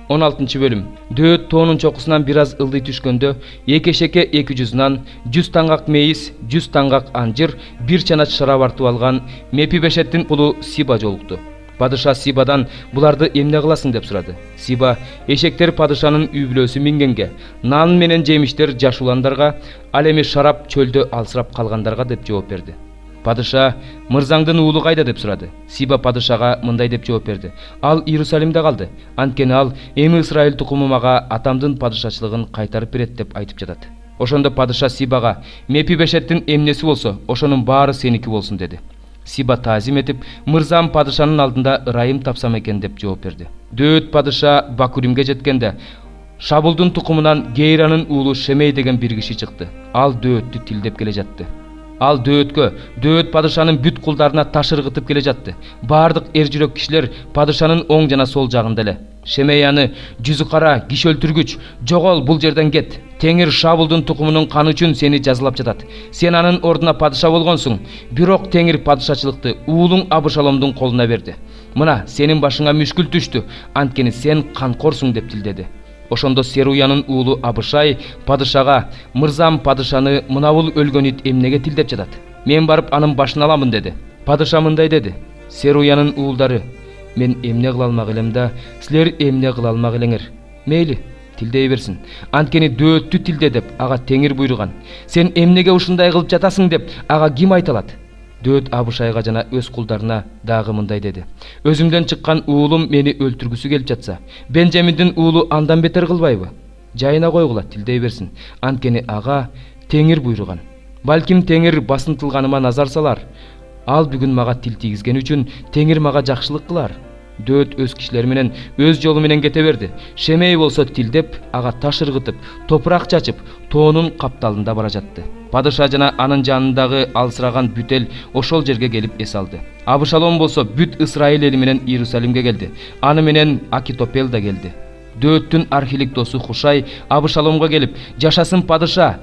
16 bölüm. Дөөт тоонун чокусунан бир аз ылдый түшкөндө эки эшекке 200 нан, 100 таңгак мейиз, 100 таңгак анжыр, бир чанач шарап артып алган Мепибешеттин уулу Сиба жолукту. Падыша Сибадан буларды эмне кыласың деп сурады. Сиба эшектер падышанын үй бүлөсү мингенге, нан менен жемиштер жаш уландарга, ал эми шарап чөлдө алсырап калгандарга деп жооп берди. Падыша мырзаңдын уулу кайда деп сурады. Сиба падышага мындай деп жооп берди. Ал Иерусалимде калды. Анткени ал эми Исраил тукуму мага атамдын падышачылыгын кайтарып берет деп айтып жатат. Ошондо падыша Сибага Мепибешеттин эмнеси болсо, ошонун баары сеники болсун деди. Сиба таазим этип, мырзам падышанын алдында ырайым тапсам экен деп жооп берди. Дөөт падыша Бакуримге жеткенде Шабулдун тукумунан Гейранын уулу Шемей деген бир киши чыкты. Ал дөөттү тилдеп келе жатты. Ал дөөткө, дөөт падышанын бүт кулдарына таш ыргытып келе жатты. Бардык эр жүрөк кишилер падышанын оң жана сол жагында эле. Шемей аны жүзү кара, киши өлтүргүч, жогол бул жерден кет. Теңир Шабулдун тукумунун каны үчүн сени жазалап жатат. Сен анын ордуна падыша болгонсуң. Бирок Теңир падышачылыкты уулуң Абышаломдун колуна берди. Мына сенин башыңа мүшкүл түштү, анткени сен канкорсуң деп тилдеди. Ошондо Серуянын уулу Абышай падышага, мырзам падышаны мынабул өлгөн ит эмнеге тилдеп жатат? Мен барып анын башын аламын деди. Падыша мындай деди. Серуянын уулдары, мен эмне кыла алмак элем да, силер эмне кыла алмак элеңер? Мейли, тилдей берсин. Анткени дөөттү тилде деп ага Теңир буйруган. Сен эмнеге ушундай кылып жатасың деп ага ким айта алат? Дөөт Абышайга жана өз кулдарына дагы мындай деди. Өзүмдөн чыккан уулум мени өлтүргүсү келип жатса, Бенжаминдин уулу андан бетер кылбайбы? Жайына койгула, тилдей берсин. Анткени ага Теңир буйруган. Балким Теңир басынтылганыма назар салар. Ал бүгүн мага тил тийгизген үчүн Теңир мага жакшылык кылар. Дөөт өз кишилери менен өз жолу менен кете берди. Шемей болсо тилдеп, ага таш ыргытып, топурак чачып, тоонун капталында бара жатты. Падыша жана анын жанындагы алсыраган бүтел ошол жерге келип эс алды. Абышалом болсо бүт Исраил эли менен Иерусалимге келди. Аны менен Акитопел да келди. Дөөттүн архилик досу Хушай Абышаломго келип, жашасын падыша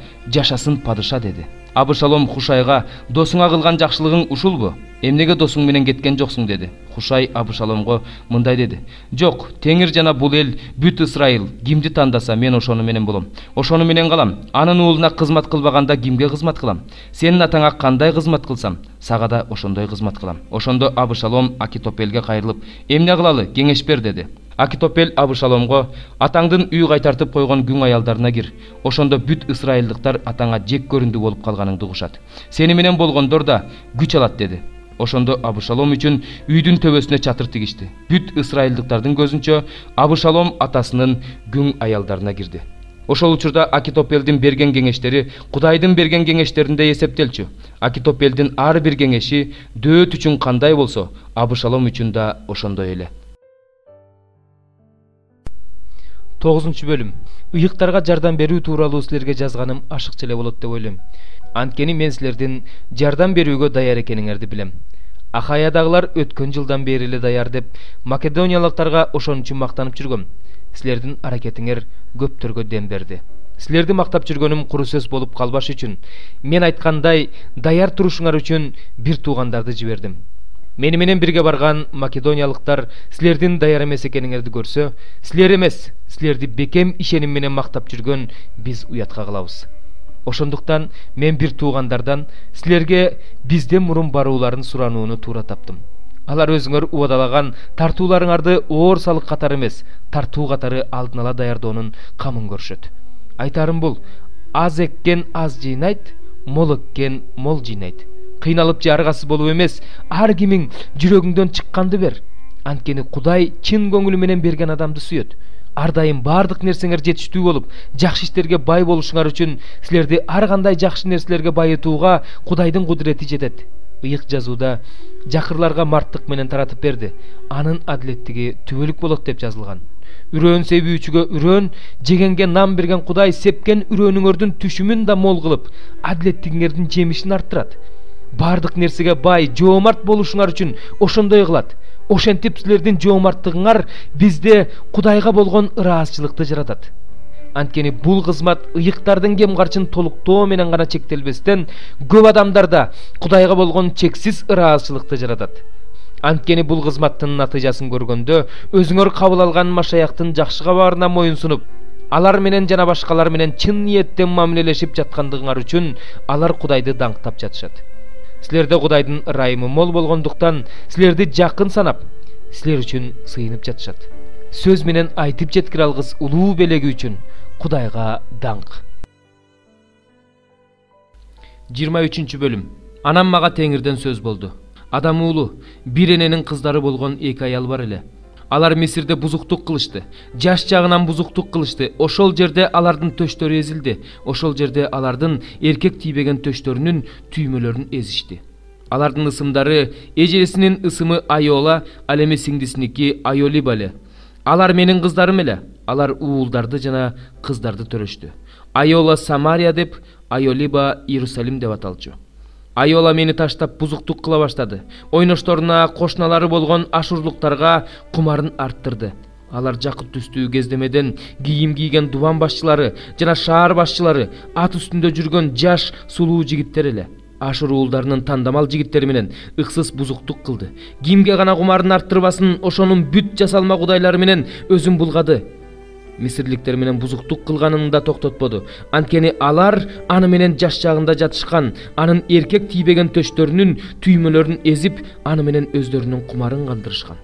деди. Абышалом Хушайга, досуңа кылган жакшылыгың ушулбу? Эмнеге досуң менен кеткен жоксуң деди. Хушай Абышаломго мындай деди. Жок, Теңир жана бул эл, бүт Исраил кимди тандаса мен ошону менен болом. Ошону менен калам. Анын уулуна кызмат кылбаганда кимге кызмат кылам? Сенин атаңа кандай кызмат кылсам, сага да ошондой кызмат кылам. Ошондо Абышалом Акитопелге кайрылып, эмне кылалы, кеңеш бер деди. Акитопел Абышаломго, атаңдын үй кайтартып койгон күң аялдарына кир. Ошондо бүт Исраилдыктар атаңа жек көрүндү болуп калганыңды угушат. Сени менен болгондор да күч алат деди. Ошондо Абышалом үчүн үйдүн төбөсүнө чатыр тигишти. Бүт Исраилдыктардын көзүнчө Абышалом атасынын күң аялдарына кирди. Ошол учурда Акитопелдин берген кеңештери Кудайдын берген кеңештеринде эсептелчү. Акитопелдин ар бир кеңеши дөөт үчүн кандай болсо, Абышалом үчүн да ошондой эле. 9 бөлүм. Ыйыктарга жардам берүү тууралуу силерге жазганым ашыкча эле болот деп ойлойм. Анткени мен силердин жардам берүүгө даяр экениңерди билем. Ахаядагылар өткөн жылдан бери эле даяр деп македониялыктарга ошон үчүн мактанып жүргөм. Силердин аракетиңер көптөргө дем берди. Силерди мактап жүргөнүм куру сөз болуп калбаш үчүн мен айткандай даяр турушуңар үчүн бир туугандарды жибердим. Мени менен бирге барган македониялыктар силердин даяр эмес экениңерди көрсө, силер эмес, силерди бекем ишеним менен мактап жүргөн биз уятка кылабыз. Ошондуктан мен бир туугандардан силерге бизден мурун барууларын суранууну туура таптым. Алар өзүңөр убадалаган тартууларыңарды оор салык катары эмес, тартуу катары алдын ала даярдоонун камын көрүшөт. Айтарым бул, аз эккен аз жыйнайт, мол эккен мол жыйнайт. Кыйналып же аргасыз болуп эмес, ар кимиң жүрөгүңдөн чыкканды бер. Анткени Кудай чын көңүлү менен берген адамды сүйөт. Ар дайым бардык нерсеңер жетиштүү болуп, жакшы иштерге бай болушуңар үчүн силерди ар кандай жакшы нерселерге байытууга Кудайдын кудурети жетет. Ыйык жазууда жакырларга марттык менен таратып берди. Анын адилеттиги түбөлүк болот деп жазылган. Үрөөн себүүчүгө үрөөн, жегенге нам берген Кудай сепкен үрөөнүңөрдүн түшүмүн да мол кылып, адилеттигиңердин жемишин арттырат. Бардык нерсеге бай, жоомарт болушуңар үчүн ошондой кылат. Ошентип силердин жоомарттыгыңар бизде Кудайга болгон ыраазычылыкты жаратат. Анткени бул кызмат ыйыктардын кем карчын толуктоо менен гана чектелбестен, көп адамдарда Кудайга болгон чексиз ыраазычылыкты жаратат. Анткени бул кызматтын натыйжасын көргөндө өзүңөр кабыл алган машаяктын жакшы кабарына моюн сунуп, алар менен жана башкалар менен чын ниеттен мамилелешип жаткандыгыңар үчүн алар Кудайды даңктап жатышат. Силерде Кудайдын ырайымы мол болгондуктан силерди жакын санап, силер үчүн сыйынып жатышат. Сөз менен айтып жеткире алгыс улуу белеги үчүн Кудайга даңк. 23 бөлүм. Анам мага Теңирден сөз болду. Адам уулу, бир эненин кыздары болгон эки аял бар эле. Алар Мисирде бузуктук кылышты. Жаш жагынан бузуктук кылышты. Ошол жерде алардын төштөрү эзилди. Ошол жерде алардын эркек тийбеген төштөрүнүн түймөлөрүн эзишти. Алардын ысымдары эжесинин ысымы Айола, ал эми сиңдисиники Айолиба эле. Алар менин кыздарым эле. Алар уулдарды жана кыздарды төрөштү. Айола Самария деп, Айолиба Иерусалим деп аталчу. Айола мени таштап бузуктук кыла баштады. Ойношторуна кошуналары болгон ашурлуктарга кумарын арттырды. Алар жакыт түстүү кездемеден кийим кийген дубан башчылары жана шаар башчылары, ат үстүндө жүргөн жаш сулуу жигиттер эле. Ашур уулдарынын тандамал жигиттери менен ыксыз бузуктук кылды. Кимге гана кумарын арттырбасын, ошонун бүт жасалма кудайлары менен өзүн булгады. Мисирликтер менен бузуктук кылганын да токтотподу. Анткени алар аны менен жаш жагында жатышкан, анын эркек тийбеген төштөрүнүн түймөлөрүн эзип, аны менен өздөрүнүн кумарын кандырышкан.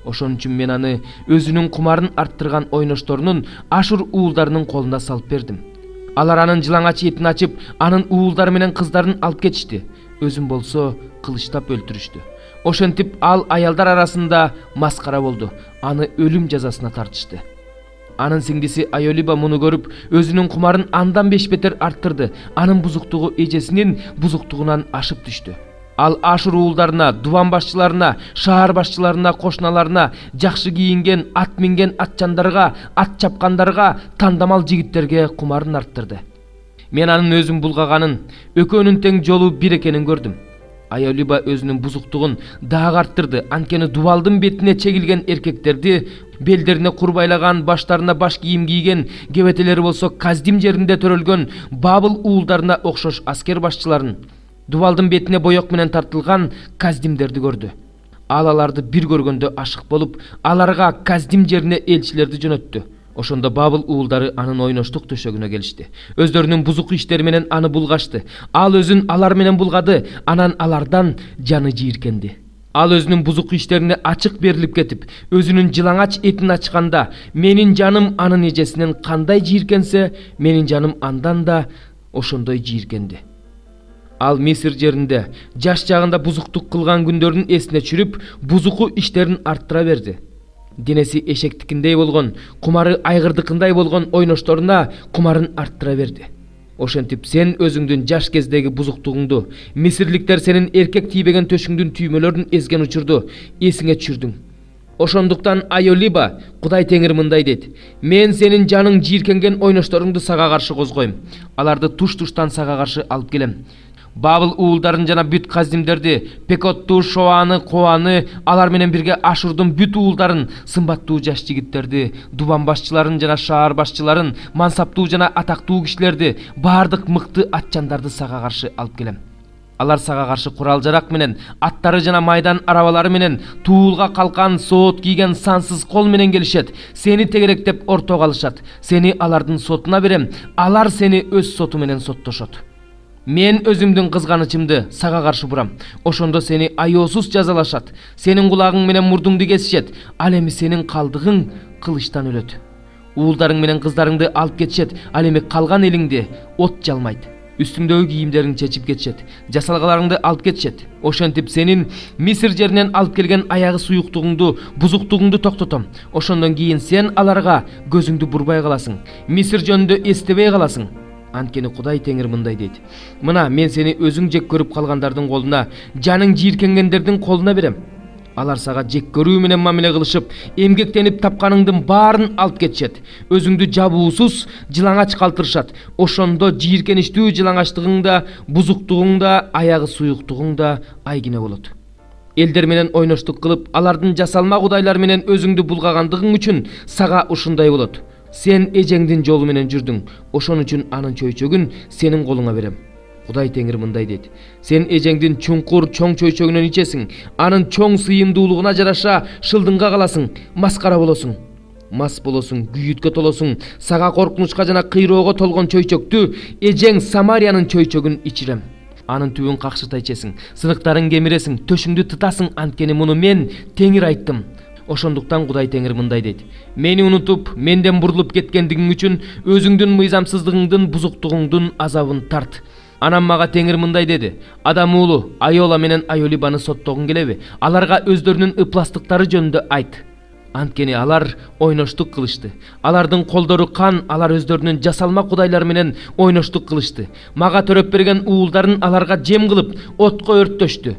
Ошон үчүн мен аны өзүнүн кумарын арттырган ойношторунун Ашур уулдарынын колуна салып бердим. Алар анын жылаңач этин ачып, анын уулдары менен кыздарын алып кетишти. Өзүм болсо кылычтап өлтүрүштү. Ошентип ал аялдар арасында маскара болду. Аны өлүм жазасына тартышты. Анын сиңдиси Айолиба муну көрүп, өзүнүн кумарын андан 5 бетер арттырды. Анын бузуктугу эжесинин бузуктугунан ашып түштү. Ал Ашур уулдарына, дубан башчыларына, шаар башчыларына, кошуналарына, жакшы кийинген, ат минген атчандарга, ат чапкандарга, тандамал жигиттерге кумарын арттырды. Мен анын өзүн булгаганын, экөөнүн тең жолу бир экенин көрдүм. Айолиба өзүнүн бузуктугун дагы арттырды. Анткени дубалдын бетине чегилген эркектерди, белдерине курбайлаган, баштарына баш кийим кийген, кебетелери болсо Каздим жеринде төрөлгөн Бабыл уулдарына окшош аскер башчыларын, дубалдын бетине боек менен тартылган Каздимдерди көрдү. Ал аларды бир көргөндө ашык болуп, аларга Каздим жерине элчилерди жөнөттү. Ошондо Бабыл уулдары анын ойноштук төшөгүнө келишти. Өздөрүнүн бузук иштери менен аны булгашты. Ал өзүн алар менен булгады, анан алардан жаны жийиркенди. Ал өзүнүн бузук иштерине ачык берилип кетип, өзүнүн жылаңач этин ачканда, менин жаным анын эжесинен кандай жийиркенсе, менин жаным андан да ошондой жийиркенди. Ал Мисир жеринде жаш жагында бузуктук кылган күндөрүн эсине чүрүп, бузуку иштерин арттыра берди. Денеси эшектикиндей болгон, кумары айгырдыкындай болгон ойношторуна кумарын арттыра берди. Ошентип сен өзүңдүн жаш кездеги бузуктугуңду, мисирликтер сенин эркек тийбеген төшүңдүн түймөлөрүн эзген учурду эсиңе түшүрдүң. Ошондуктан Айолиба, Кудай Теңир мындай дейт: мен сенин жаның жийиркенген ойношторуңду сага каршы козгойм. Аларды туш-туштан сага каршы алып келем. Бабыл уулдарын жана бүт Каздимдерди, Пекотту, Шоаны, Коаны, алар менен бирге Ашурдун бүт уулдарын, сымбаттуу жаш жигиттерди, дубан башчыларын жана шаар башчыларын, мансаптуу жана атактуу кишилерди, бардык мыкты атчандарды сага каршы алып келем. Алар сага каршы курал-жарак менен, аттары жана майдан арабалары менен, туулга калкан, соот кийген сансыз кол менен келишет. Сени тегеректеп ортого алышат. Сени алардын сотуна берем. Алар сени өз соту менен соттошот. Мен өзүмдүн кызганычымды сага каршы бурам. Ошондо сени аяосуз жазалашат. Сенин кулагың менен мурдуңду кесишет. Ал эми сенин калдыгың кылычтан өлөт. Уулдарың менен кыздарыңды алып кетишет. Ал эми калган элиңди от жалмайт. Үстүңдөгү кийимдериңди чечип кетишет. Жасалгаларыңды алып кетишет. Ошентип сенин Мисир жеринен алып келген аягы суюктугуңду, бузуктугуңду токтотом. Ошондон кийин сен аларга көзүңдү бурбай каласың. Мисир жөнүндө эстебей каласың. Анткени Кудай Теңир мындай дейт: мына мен сени өзүң жек көрүп калгандардын колуна, жаның жийиркенгендердин колуна берем. Алар сага жек көрүү менен мамиле кылышып, эмгектенип тапканыңдын баарын алып кетишет. Өзүңдү жабуусуз жылаңач калтырышат. Ошондо жийиркеничтүү жылаңачтыгың да, бузуктугуң да, аягы суюктугуң да айгине болот. Элдер менен ойноштук кылып, алардын жасалма кудайлар менен өзүңдү булгагандыгың үчүн сага ушундай болот. Сен эжеңдин жолу менен жүрдүң. Ошон үчүн анын чөйчөгүн сенин колуңа берем. Кудай Теңир мындай дейт: сен эжеңдин чуңкур чоң чөйчөгүнөн ичесиң, анын чоң сыйымдуулугуна жараша шылдыңга каласың, маскара болосуң. Мас болосуң, күйүткө толосуң. Сага коркунучка жана кыйроого толгон чөйчөктү эжең Самариянын чөйчөгүн ичирем. Анын түбүн какшыта ичесиң, сыныктарын кемиресиң, төшүңдү тытасың, анткени муну мен Теңир айттым. Ошондуктан Кудай Теңир мындай дейт: мени унутуп, менден бурулуп кеткендигиң үчүн өзүңдүн мыйзамсыздыгыңдын, бузуктугуңдун азабын тарт. Анан мага Теңир мындай деди: адам уулу, Айола менен Айолибаны соттогуң келеби? Аларга өздөрүнүн ыпластыктары жөнүндө айт. Анткени алар ойноштук кылышты. Алардын колдору кан, алар өздөрүнүн жасалма кудайлар менен ойноштук кылышты. Мага төрөп берген уулдарын аларга жем кылып, отко өрттөштү.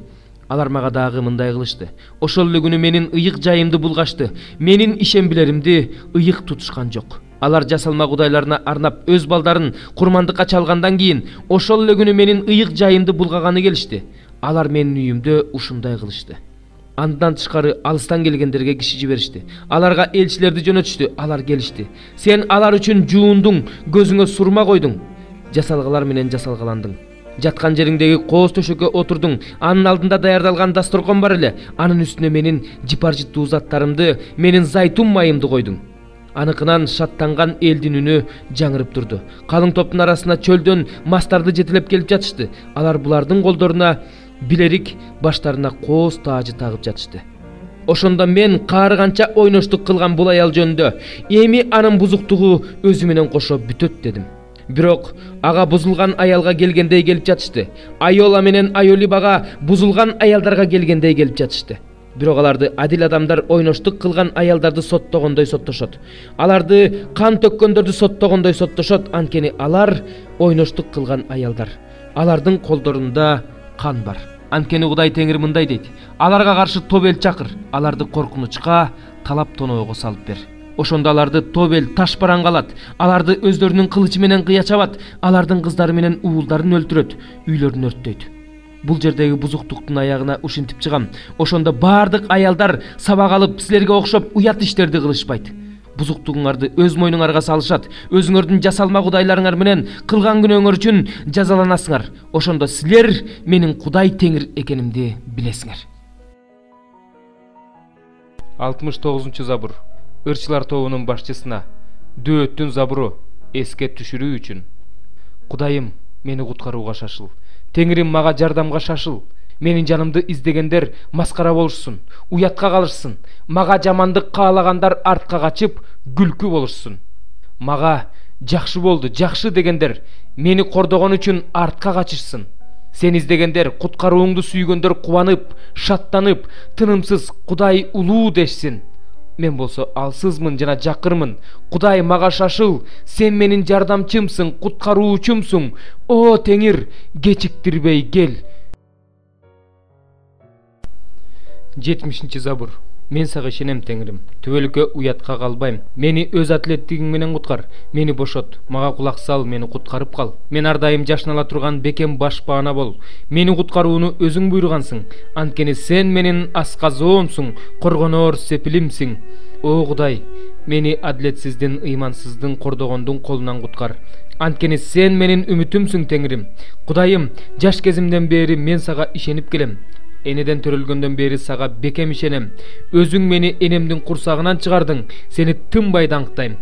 Алар мага дагы мындай кылышты: ошол эле күнү менин ыйык жайымды булгашты. Менин ишембилеримди ыйык тутушкан жок. Алар жасалма кудайларына арнап өз балдарын курмандыкка чалгандан кийин ошол эле күнү менин ыйык жайымды булгаганы келишти. Алар менин үйүмдө ушундай кылышты. Андан тышкары алыстан келгендерге киши жиберишти. Аларга элчилерди жөнөтүштү. Алар келишти. Сен алар үчүн жуундуң, көзүңө сурма койдуң, жасалгалар менен жасалгаландың. Жаткан жериңдеги кооз төшөккө отурдуң. Анын алдында даярдалган дасторкон бар эле. Анын үстүнө менин жипаржыттуу заттарымды, менин зайтун майымды койдуң. Аныкынан шаттанган элдин үнү жаңырып турду. Калың топтун арасына чөлдөн мастарды жетелеп келип жатышты. Алар булардын колдоруна билерик, баштарына кооз таажы тагып жатышты. Ошондо мен каарыганча ойноштук кылган бул аял жөнүндө: эми анын бузуктугу өзү менен кошо бүтөт дедим. Бирок ага бузулган аялга келгендей келип жатышты. Айола менен Айолибага бузулган аялдарга келгендей келип жатышты. Бирок аларды адил адамдар ойноштук кылган аялдарды соттогондой соттошот. Аларды кан төккөндөрдү соттогондой соттошот, анткени алар ойноштук кылган аялдар. Алардын колдорунда кан бар. Анткени Кудай Теңир мындай дейт: аларга каршы топ эл чакыр, аларды коркунучка, талап тоноого салып бер. Ошондо аларды топ эл таш баран калат, аларды өздөрүнүн кылычы менен кыя чабат, алардын кыздары менен уулдарын өлтүрөт, үйлөрүн өрттөйт. Бул жердеги бузуктуктун аягына ушинтип чыгам. Ошондо бардык аялдар сабак алып, силерге окшоп уят иштерди кылышпайт. Бузуктугуңарды өз мойнуңарга салышат. Өзүңөрдүн жасалма кудайларыңар менен кылган күнөөңөр үчүн жазаланасыңар. Ошондо силер менин Кудай Теңир экенимди билесиңер. 69 забур. Ырчылар тобунун башчысына Дөөттүн забуру эске түшүрүү үчүн. Кудайым, мени куткарууга шашыл. Теңирим, мага жардамга шашыл. Менин жанымды издегендер маскара болушсун, уятка калышсын. Мага жамандык каалагандар артка качып, күлкү болушсун. Мага жакшы болду, жакшы дегендер мени кордогон үчүн артка качышсын. Сен издегендер, куткарууңду сүйгөндөр кубанып, шаттанып, тынымсыз Кудай улуу дешсин. Мен болсо алсызмын жана жакырмын. Кудай, мага шашыл. Сен менин жардамчымсың, куткаруучумсуң. О Теңир, кечиктирбей кел. 70 забур. Мен сага ишенем, Теңирим. Түбөлүккө уятка калбайм. Мени өз атлеттигиң менен куткар. Мени бошот. Мага кулак сал, мени куткарып кал. Мен ар дайым жашнала турган бекем башпаана бол. Мени куткарууну өзүң буйругансың. Анткени сен менин асказоомсуң, коргоноор сепилимсиң. О Кудай, мени адилетсиздин, ыймансыздын, кордогондун колунан куткар. Анткени сен менин үмүтүмсүң, Теңирим. Кудайым, жаш кезимден бери мен сага ишенип келем. Энеден төрөлгөндөн бери сага бекем ишенем. Өзүң мени энемдин курсагынан чыгардың. Сени тынбай даңктайм.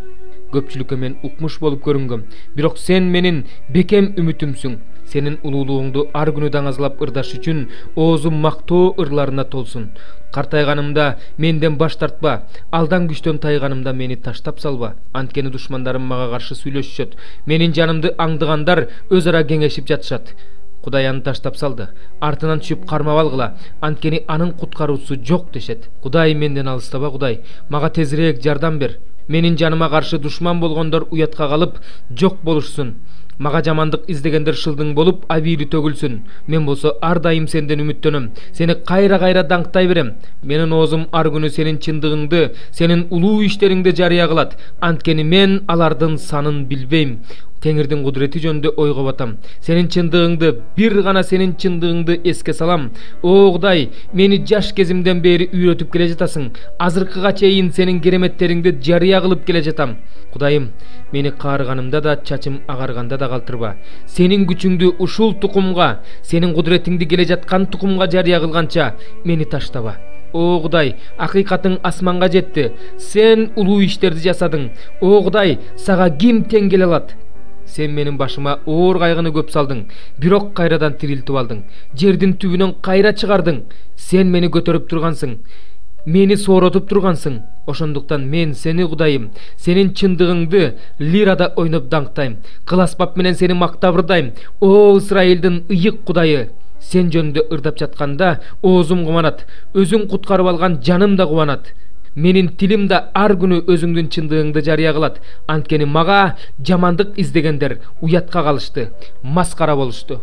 Көпчүлүккө мен укмуш болуп көрүнгөм, бирок сен менин бекем үмүтүмсүң. Сенин улуулугуңду ар күнү даңазлап ырдаш үчүн оозум мактоо ырларына толсун. Картайганымда менден баш тартпа, алдан күчтөн тайганымда мени таштап салба. Анткени душмандарым мага каршы сүйлөшүшөт. Менин жанымды аңдыгандар өз ара кеңешип жатышат. Кудай аны таштап салды. Артынан түшүп кармап алгыла, анткени анын куткаруусу жок дешет. Кудай, менден алыстаба, Кудай. Мага тезирээк жардам бер. Менин жаныма каршы душман болгондор уятка калып жок болушсун. Мага жамандык издегендер шылдың болуп абийри төгүлсүн. Мен болсо ар дайым сенден үмүттөнөм. Сени кайра даңктай берем. Менин оозум ар күнү сенин чындыгыңды, сенин улуу иштериңди жарыя кылат. Анткени мен алардын санын билбейм. Теңирдин кудурети жөнүндө ойго батам. Сенин чындыгыңды, бир гана сенин чындыгыңды эске салам. О Кудай, мени жаш кезимден бери үйрөтүп келе жатасың. Азыркыга чейин сенин кереметтериңди жарыя кылып келе жатам. Кудайым, мени каарыганымда да, чачым агарганда да калтырба. Сенин күчүңдү ушул тукумга, сенин кудуретиңди келе жаткан тукумга жарыя кылганча мени таштаба. О Кудай, акыйкатың асманга жетти. Сен улуу иштерди жасадың. О Кудай, сага ким тең келе алат? Сен менин башыма оор кайгыны көп салдың, бирок кайрадан тирилтип алдың. Жердин түбүнөн кайра чыгардың. Сен мени көтөрүп тургансың. Мени сооротуп тургансың. Ошондуктан мен сени Кудайым, сенин чындыгыңды лирада ойноп даңктайм. Кыл аспап менен сени мактап ырдайм. О Израилдин ыйык Кудайы, сен жөнүндө ырдап жатканда оозум кубанат, өзүң куткарып алган жаным да кубанат. Менин тилим да ар күнү өзүңдүн чындыгыңды жарыя кылат. Анткени мага жамандык издегендер уятка калышты, маскара болушту.